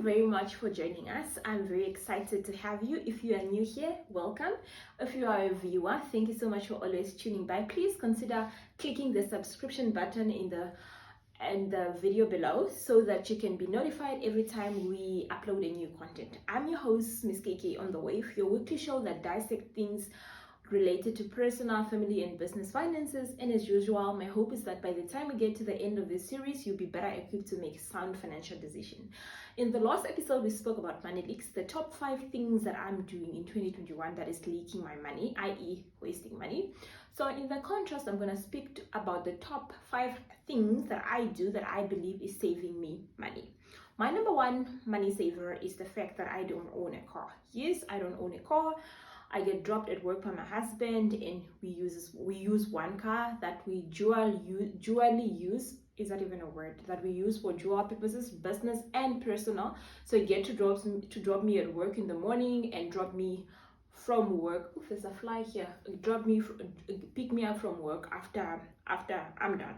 very much for joining us. I'm very excited to have you. If you are new here, welcome. If you are a viewer, thank you so much for always tuning by. Please consider clicking the subscription button in the video below so that you can be notified every time we upload a new content. I'm your host, Miss KK on the Wave, your weekly show that dissects things related to personal, family, and business finances. And as usual, my hope is that by the time we get to the end of this series, you'll be better equipped to make sound financial decisions. In the last episode, we spoke about money leaks, the top 5 things that I'm doing in 2021 that is leaking my money, i.e. wasting money. So in the contrast, I'm going to speak about the top 5 things that I do that I believe is saving me money. My number one money saver is the fact that I don't own a car. Yes, I don't own a car. I get dropped at work by my husband, and we use one car that we dually use. Is that even a word? That we use for dual purposes, business and personal. So you get to drop me at work in the morning and drop me from work. Oof, there's a fly here. Pick me up from work after I'm done.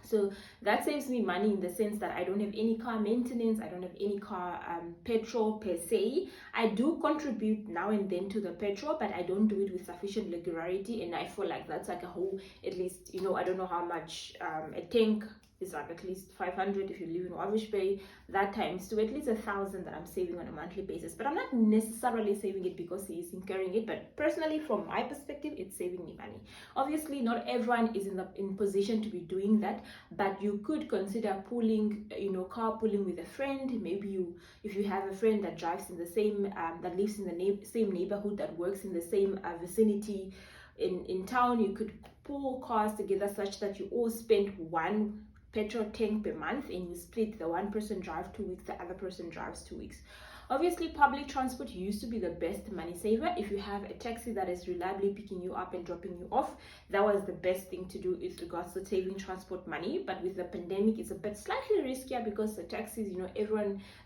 So that saves me money in the sense that I don't have any car maintenance, I don't have any car petrol per se. I do contribute now and then to the petrol, but I don't do it with sufficient regularity, and I feel like that's like a whole, at least, I don't know how much a tank is, like at least 500 if you live in Wavish Bay, that times to at least 1,000 that I'm saving on a monthly basis. But I'm not necessarily saving it because he is incurring it, but personally from my perspective, it's saving me money. Obviously not everyone is in position to be doing that, but you could consider carpooling with a friend. Maybe if you have a friend that drives in the same that lives in the same neighborhood, that works in the same vicinity in town, you could pull cars together such that you all spend one petrol tank per month, and you split. The one person drives 2 weeks, the other person drives 2 weeks. Obviously, public transport used to be the best money saver. If you have a taxi that is reliably picking you up and dropping you off, that was the best thing to do with regards to saving transport money. But with the pandemic, it's a bit slightly riskier because the taxis,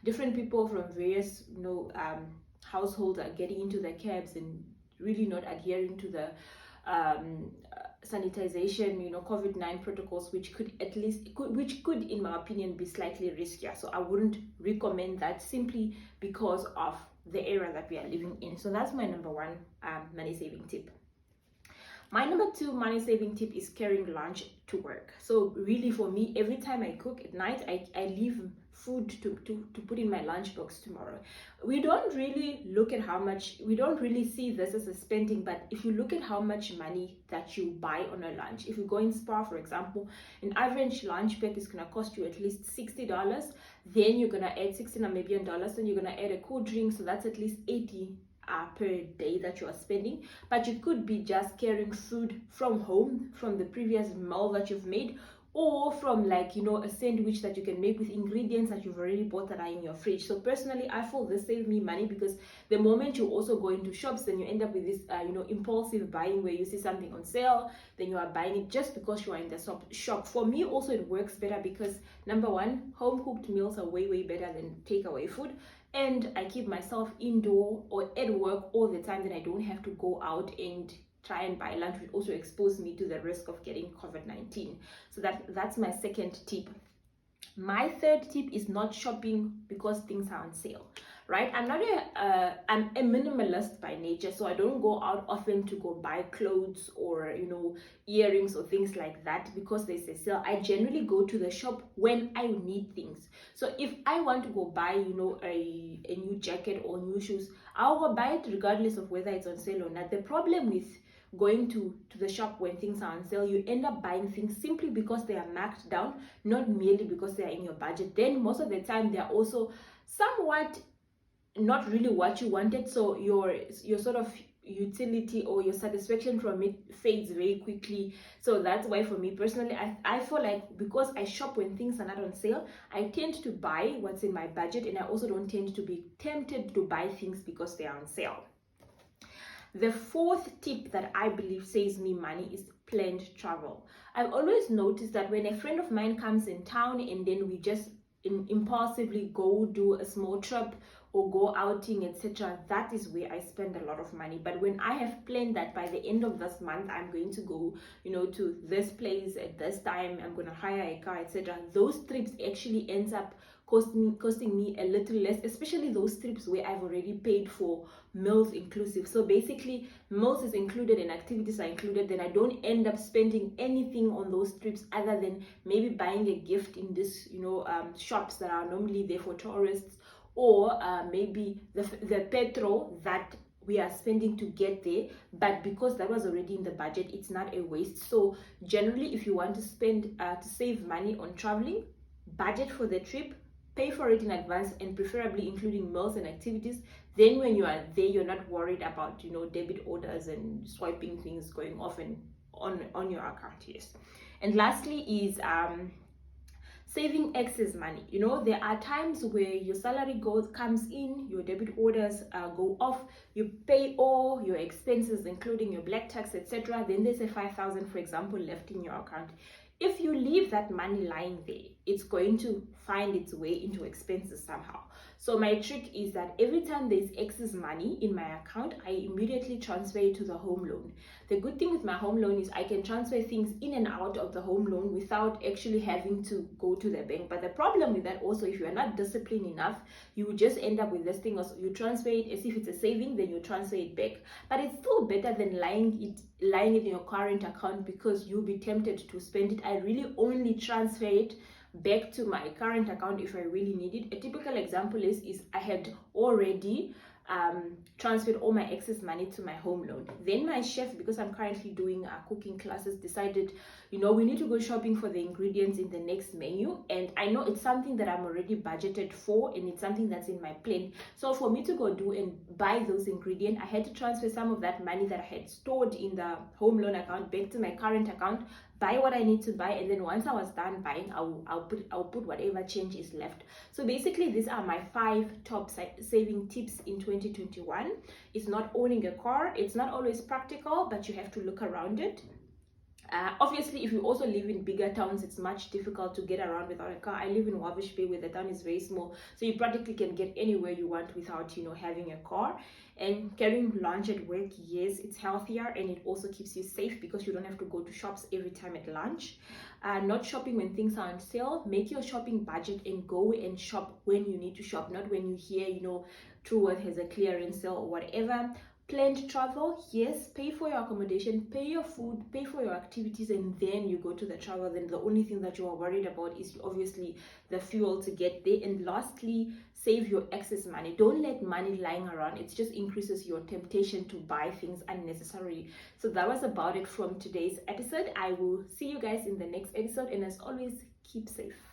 different people from various households are getting into the cabs and really not adhering to the sanitization, COVID-19 protocols, which could in my opinion be slightly riskier. So I wouldn't recommend that simply because of the era that we are living in. So that's my number one money saving tip. My number 2 money saving tip is carrying lunch to work. So really for me, every time I cook at night, I leave food to put in my lunchbox tomorrow. We don't really see this as a spending, but if you look at how much money that you buy on a lunch, if you go in Spa, for example, an average lunch pack is going to cost you at least $60. Then you're going to add $16 maybe $1, then you're going to add a cool drink, so that's at least $80 per day that you are spending. But you could be just carrying food from home, from the previous meal that you've made, or from a sandwich that you can make with ingredients that you've already bought that are in your fridge. So personally, I feel this saves me money, because the moment you also go into shops, then you end up with this impulsive buying where you see something on sale, then you are buying it just because you are in the shop. For me also, it works better because number one, home cooked meals are way better than takeaway food, and I keep myself indoor or at work all the time, then I don't have to go out and try and buy lunch, which also expose me to the risk of getting COVID-19. So that's my second tip. My third tip is not shopping because things are on sale, right? I'm a minimalist by nature, so I don't go out often to go buy clothes or earrings or things like that because there's a sale. I generally go to the shop when I need things. So if I want to go buy a new jacket or new shoes, I'll go buy it regardless of whether it's on sale or not. The problem with going to the shop when things are on sale, you end up buying things simply because they are marked down, not merely because they are in your budget. Then most of the time they're also somewhat not really what you wanted, so your sort of utility or your satisfaction from it fades very quickly. So that's why for me personally, I feel like because I shop when things are not on sale, I tend to buy what's in my budget, and I also don't tend to be tempted to buy things because they are on sale. The fourth tip that I believe saves me money is planned travel. I've always noticed that when a friend of mine comes in town and then we just impulsively go do a small trip or go outing, etc., that is where I spend a lot of money. But when I have planned that by the end of this month I'm going to go to this place at this time, I'm going to hire a car, etc., those trips actually ends up costing me a little less, especially those trips where I've already paid for meals inclusive. So basically meals is included and activities are included, then I don't end up spending anything on those trips other than maybe buying a gift in this shops that are normally there for tourists, or maybe the petrol that we are spending to get there. But because that was already in the budget, it's not a waste. So generally, if you want to spend to save money on traveling, budget for the trip, pay for it in advance, and preferably including meals and activities. Then when you are there, you're not worried about debit orders and swiping things going off and on your account. Yes. And lastly is saving excess money. There are times where your salary comes in, your debit orders go off, you pay all your expenses including your black tax, etc. Then there's a 5,000, for example, left in your account. If you leave that money lying there, it's going to find its way into expenses somehow. So my trick is that every time there's excess money in my account, I immediately transfer it to the home loan. The good thing with my home loan is I can transfer things in and out of the home loan without actually having to go to the bank. But the problem with that also, if you are not disciplined enough, you will just end up with this thing as you transfer it as if it's a saving, then you transfer it back. But it's still better than lying it in your current account, because you'll be tempted to spend it. I really only transfer it back to my current account if I really need it. A typical example is I had already transferred all my excess money to my home loan. Then my chef, because I'm currently doing cooking classes, decided we need to go shopping for the ingredients in the next menu, and I know it's something that I'm already budgeted for and it's something that's in my plan. So for me to go do and buy those ingredients, I had to transfer some of that money that I had stored in the home loan account back to my current account, buy what I need to buy, and then once I was done buying, I'll put whatever change is left. So basically, these are my 5 top saving tips in 2021. It's not owning a car. It's not always practical, but you have to look around it. Obviously, if you also live in bigger towns, it's much difficult to get around without a car. I live in Wavish Bay, where the town is very small, so you practically can get anywhere you want without having a car. And carrying lunch at work, yes, it's healthier, and it also keeps you safe because you don't have to go to shops every time at lunch. Not shopping when things are on sale. Make your shopping budget and go and shop when you need to shop, not when you hear Truworth has a clearance sale or whatever. Planned travel, yes, pay for your accommodation, pay your food, pay for your activities, and then you go to the travel. Then the only thing that you are worried about is obviously the fuel to get there. And lastly, save your excess money. Don't let money lying around. It just increases your temptation to buy things unnecessarily. So that was about it from today's episode. I will see you guys in the next episode, and as always, keep safe.